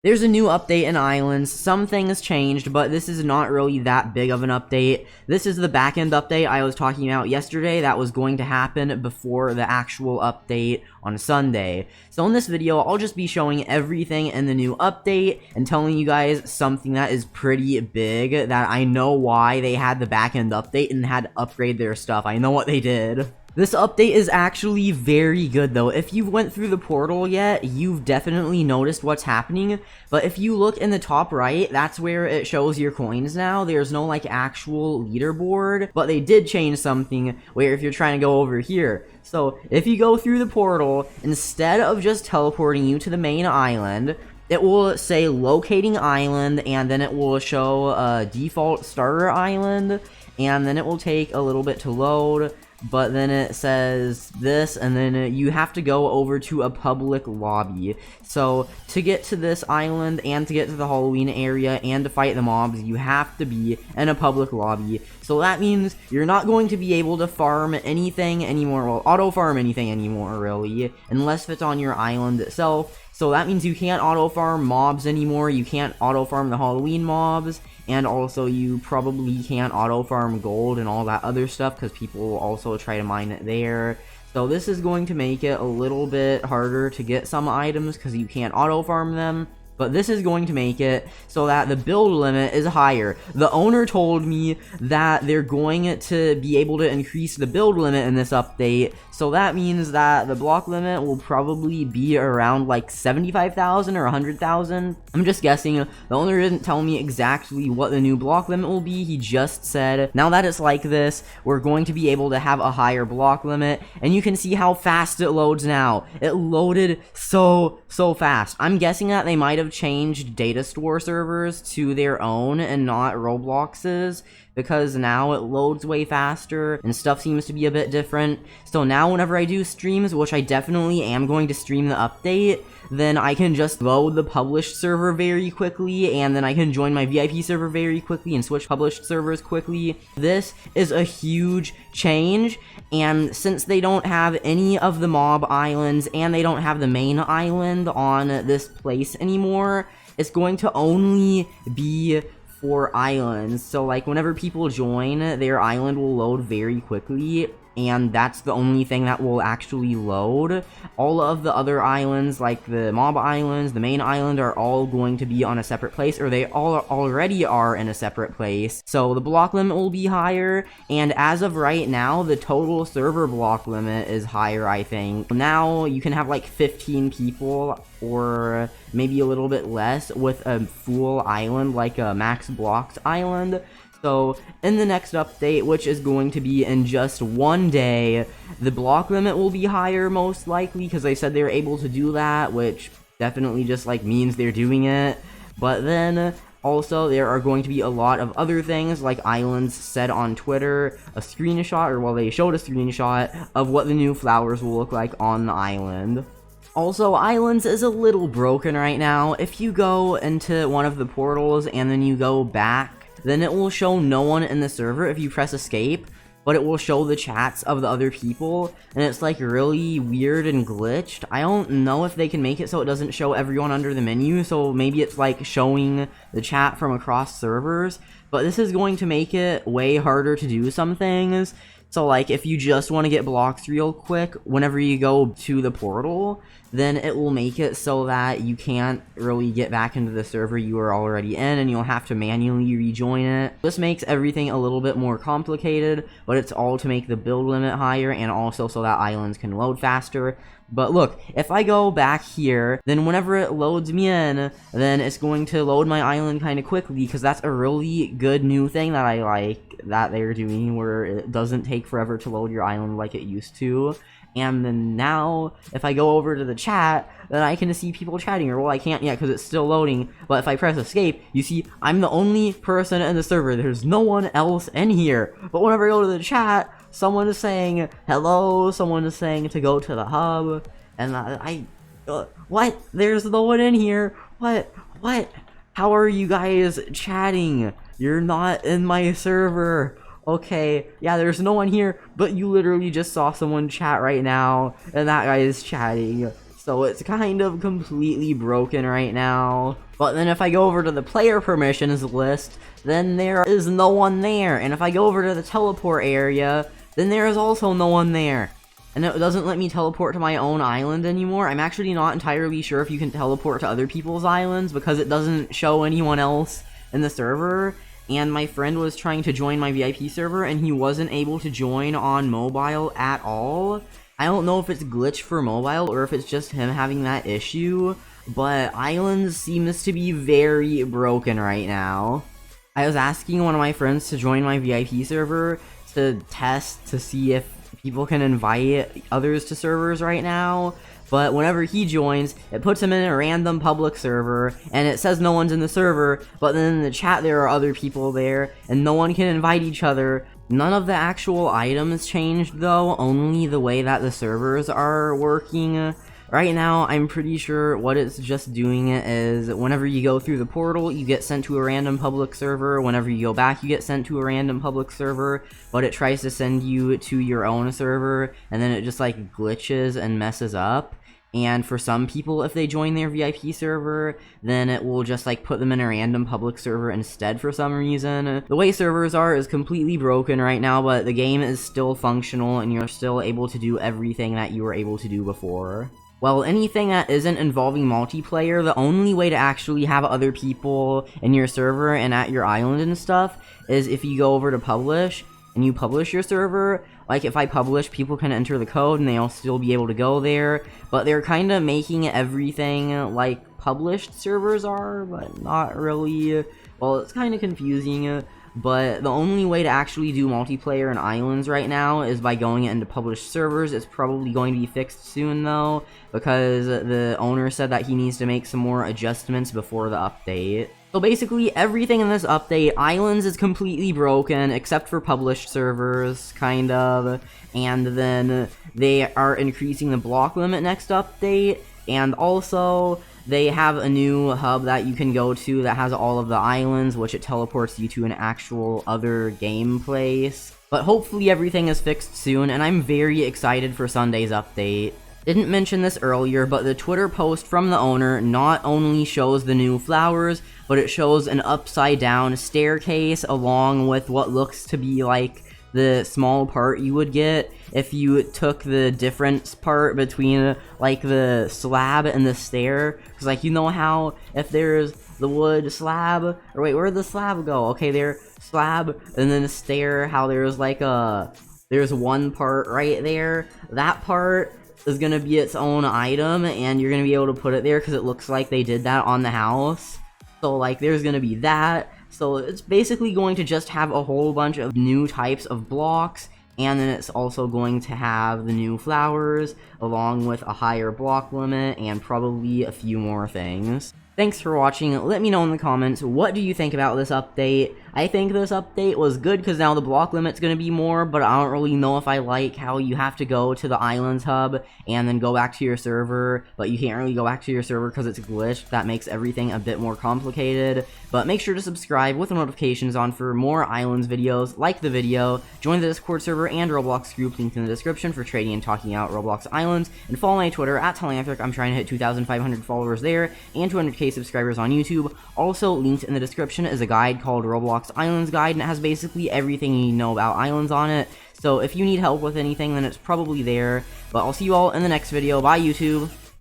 There's a new update in Islands. Some things changed, but this is not really that big of an update. This is the backend update I was talking about yesterday that was going to happen before the actual update on Sunday. So in this video, I'll just be showing everything in the new update and telling you guys something that is pretty big that I know why they had the backend update and had to upgrade their stuff. I know what they did. This update is actually very good though. If you went through the portal yet, you've definitely noticed what's happening. But if you look in the top right, that's where it shows your coins now. There's no like actual leaderboard, but they did change something where if you're trying to go over here. So if you go through the portal, instead of just teleporting you to the main island, it will say locating island, and then it will show a default starter island, and then it will take a little bit to load. But then it says this, and then you have to go over to a public lobby. So to get to this island and to get to the Halloween area and to fight the mobs, you have to be in a public lobby. So that means you're not going to be able to farm anything anymore, well, auto farm anything anymore really, unless it's on your island itself. So that means you can't auto farm mobs anymore, you can't auto farm the Halloween mobs, and also you probably can't auto farm gold and all that other stuff because people will also try to mine it there. So this is going to make it a little bit harder to get some items because you can't auto farm them. But this is going to make it so that the build limit is higher. The owner told me that they're going to be able to increase the build limit in this update. So that means that the block limit will probably be around like 75,000 or 100,000. I'm just guessing. The owner didn't tell me exactly what the new block limit will be. He just said, now that it's like this, we're going to be able to have a higher block limit. And you can see how fast it loads now. It loaded so fast. I'm guessing that they might have changed data store servers to their own and not Roblox's, because now it loads way faster and stuff seems to be a bit different. So now whenever I do streams, which I definitely am going to stream the update, then I can just load the published server very quickly, and then I can join my VIP server very quickly and switch published servers quickly. This is a huge change, and since they don't have any of the mob islands and they don't have the main island on this place anymore, it's going to only be for islands. So like whenever people join, their island will load very quickly, and that's the only thing that will actually load. All of the other islands, like the mob islands, the main island, are all going to be on a separate place, or they all already are in a separate place. So the block limit will be higher, and as of right now, the total server block limit is higher, I think. Now you can have like 15 people, or maybe a little bit less, with a full island, like a max blocked island. So in the next update, which is going to be in just one day, the block limit will be higher most likely, because they said they were able to do that, which definitely just like means they're doing it. But then also there are going to be a lot of other things, like Islands said on Twitter, a screenshot, or well, they showed a screenshot of what the new flowers will look like on the island. Also, Islands is a little broken right now. If you go into one of the portals and then you go back, then it will show no one in the server if you press escape, but it will show the chats of the other people, and it's like really weird and glitched. I don't know if they can make it so it doesn't show everyone under the menu, so maybe it's like showing the chat from across servers, but this is going to make it way harder to do some things. So like if you just want to get blocks real quick whenever you go to the portal, then it will make it so that you can't really get back into the server you were already in, and you'll have to manually rejoin it. This makes everything a little bit more complicated, but it's all to make the build limit higher and also so that islands can load faster. But look, if I go back here, then whenever it loads me in, then it's going to load my island kind of quickly, because that's a really good new thing that I like that they're doing, where it doesn't take forever to load your island like it used to. And then now, if I go over to the chat, then I can see people chatting, or well, I can't yet because it's still loading, but if I press escape, you see I'm the only person in the server. There's no one else in here. But whenever I go to the chat, someone is saying hello, someone is saying to go to the hub, and what? There's no one in here. What? How are you guys chatting? You're not in my server. Okay, yeah, there's no one here, but you literally just saw someone chat right now, and that guy is chatting. so it's kind of completely broken right now. But then if I go over to the player permissions list, then there is no one there. And if I go over to the teleport area, then there is also no one there. And it doesn't let me teleport to my own island anymore. I'm actually not entirely sure if you can teleport to other people's islands, because it doesn't show anyone else in the server. And my friend was trying to join my VIP server, and he wasn't able to join on mobile at all. I don't know if it's glitched for mobile, or if it's just him having that issue, but Islands seems to be very broken right now. I was asking one of my friends to join my VIP server to test to see if people can invite others to servers right now, but whenever he joins, it puts him in a random public server, and it says no one's in the server, but then in the chat there are other people there, and no one can invite each other. None of the actual items changed though, only the way that the servers are working. Right now, I'm pretty sure what it's just doing is, whenever you go through the portal, you get sent to a random public server. Whenever you go back, you get sent to a random public server, but it tries to send you to your own server, and then it just like glitches and messes up. And for some people, if they join their VIP server, then it will just like put them in a random public server instead for some reason. The way servers are is completely broken right now, but the game is still functional, and you're still able to do everything that you were able to do before. Well, anything that isn't involving multiplayer, the only way to actually have other people in your server and at your island and stuff is if you go over to publish, and you publish your server. Like, if I publish, people can enter the code and they'll still be able to go there, but they're kind of making everything like published servers are, but not really. Well, it's kind of confusing. But the only way to actually do multiplayer in Islands right now is by going into published servers. It's probably going to be fixed soon though, because the owner said that he needs to make some more adjustments before the update. So basically everything in this update, Islands is completely broken except for published servers, kind of. And then they are increasing the block limit next update, and also they have a new hub that you can go to that has all of the islands, which it teleports you to an actual other game place. But hopefully everything is fixed soon, and I'm very excited for Sunday's update. Didn't mention this earlier, but the Twitter post from the owner not only shows the new flowers, but it shows an upside down staircase along with what looks to be like the small part you would get if you took the difference part between like the slab and the stair. Because like, you know how if there's the wood slab, or wait, where'd the slab go? Okay, there, slab, and then a stair, how there's like there's one part right there. That part is gonna be its own item, and you're gonna be able to put it there because it looks like they did that on the house. So like, there's gonna be that. So it's basically going to just have a whole bunch of new types of blocks, and then it's also going to have the new flowers, along with a higher block limit, and probably a few more things. Thanks for watching. Let me know in the comments, what do you think about this update? I think this update was good because now the block limit's going to be more, but I don't really know if I like how you have to go to the Islands hub and then go back to your server, but you can't really go back to your server because it's glitched. That makes everything a bit more complicated. But make sure to subscribe with the notifications on for more Islands videos. Like the video, join the Discord server and Roblox group linked in the description for trading and talking out Roblox Islands, and follow my Twitter at Telanthric. I'm trying to hit 2,500 followers there and 200k subscribers on YouTube. Also linked in the description is a guide called Roblox Islands Guide, and it has basically everything you need to know about Islands on it. So if you need help with anything, then it's probably there. But I'll see you all in the next video. Bye, YouTube!